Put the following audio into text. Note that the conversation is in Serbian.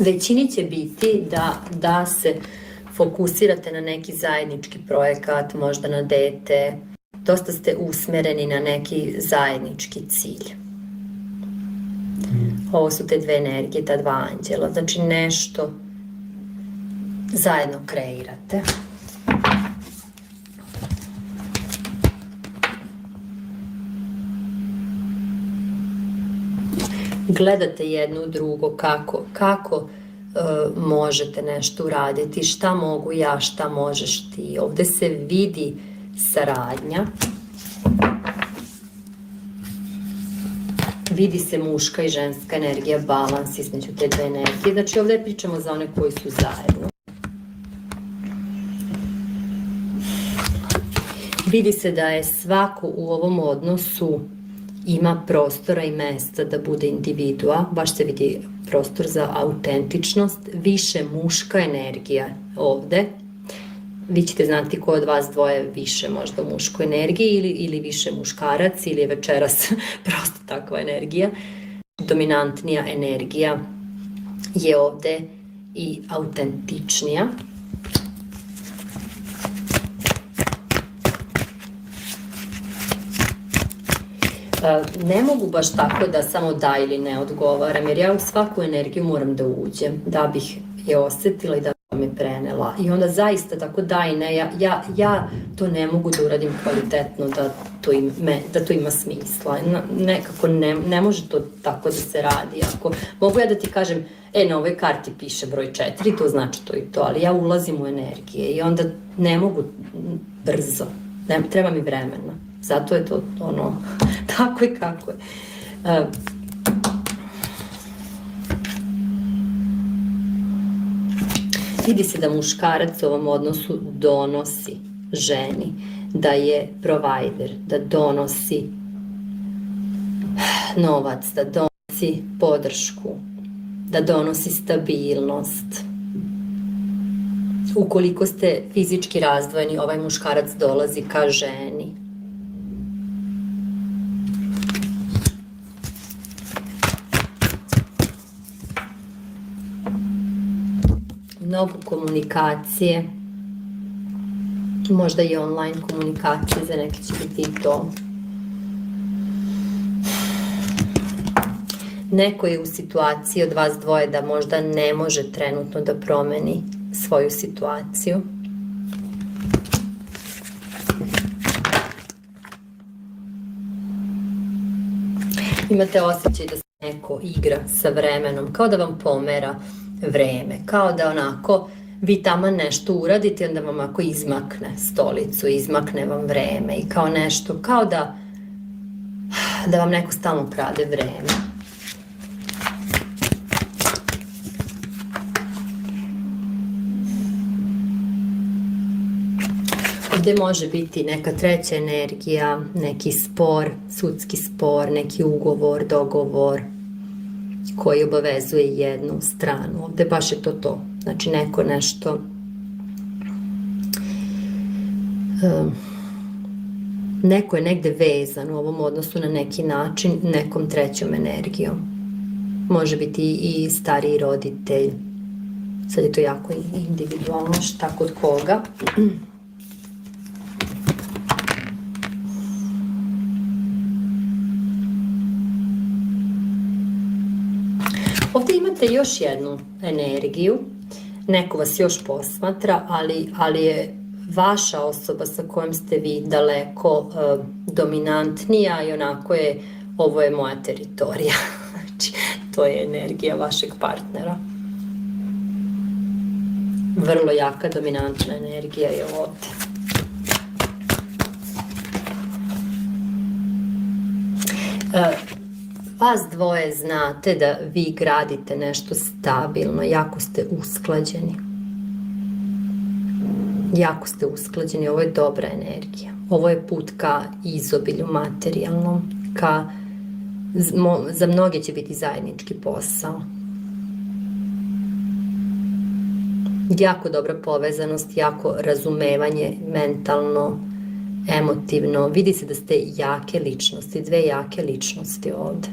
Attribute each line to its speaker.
Speaker 1: Većini će biti da se fokusirate na neki zajednički projekat, možda na dete, dosta ste usmereni na neki zajednički cilj. Ovo su te dve energije, ta dva anđela, znači nešto zajedno kreirate. Gledate jedno drugo kako možete nešto uraditi, šta mogu ja, šta možeš ti. Ovde se vidi saradnja. Vidi se muška i ženska energija, balans između te dve energije. Znači ovde pričamo za one koji su zajedno. Vidi se da je svako u ovom odnosu ima prostora i mesta da bude individua, baš se vidi prostor za autentičnost, više muška energija ovde. Vi ćete znati ko od vas dvoje više možda u muškoj energiji ili više muškarac ili je večeras prosto takva energija. Dominantnija energija je ovde i autentičnija. Ne mogu baš tako da samo da ili ne odgovaram, jer ja u svaku energiju moram da uđem, da bih je osetila i da bih me prenela. I onda zaista tako da i ne, ja to ne mogu da uradim kvalitetno, da to ima smisla. Nekako ne može to tako da se radi. Ako mogu ja da ti kažem, na ovoj karti piše broj 4, to znači to i to, ali ja ulazim u energije i onda ne mogu brzo, treba mi vremena. Zato je to ono, tako i kako je. Vidi se da muškarac u ovom odnosu donosi ženi, da je provider, da donosi novac, da donosi podršku, da donosi stabilnost. Ukoliko ste fizički razdvojeni, ovaj muškarac dolazi ka ženi. Mnogo komunikacije, možda i online komunikacije, za neke će biti i to. Neko je u situaciji od vas dvoje da možda ne može trenutno da promeni svoju situaciju. Imate osjećaj da se neko igra sa vremenom, kao da vam pomera vreme, kao da onako vi tamo nešto uradite i onda vam ako izmakne stolicu, izmakne vam vreme i kao nešto, kao da vam neko stalno krade vreme. Ovde može biti neka treća energija, neki spor, sudski spor, neki ugovor, dogovor koji obavezuje jednu stranu. Ovde baš je to. Znači neko nešto neko je negde vezan u ovom odnosu na neki način nekom trećom energijom. Može biti i stariji roditelj. Sad je to jako individualno šta kod koga. Ovdje imate još jednu energiju, neko vas još posmatra, ali je vaša osoba sa kojom ste vi daleko dominantnija i onako je, ovo je moja teritorija. Znači, to je energija vašeg partnera. Vrlo jaka dominantna energija je ovdje. Vas dvoje znate da vi gradite nešto stabilno, jako ste usklađeni. Jako ste usklađeni, ovo je dobra energija. Ovo je put ka izobilju materijalnom, za mnoge će biti zajednički posao. Jako dobra povezanost, jako razumevanje mentalno, emotivno. Vidi se da ste jake ličnosti, dve jake ličnosti ovde.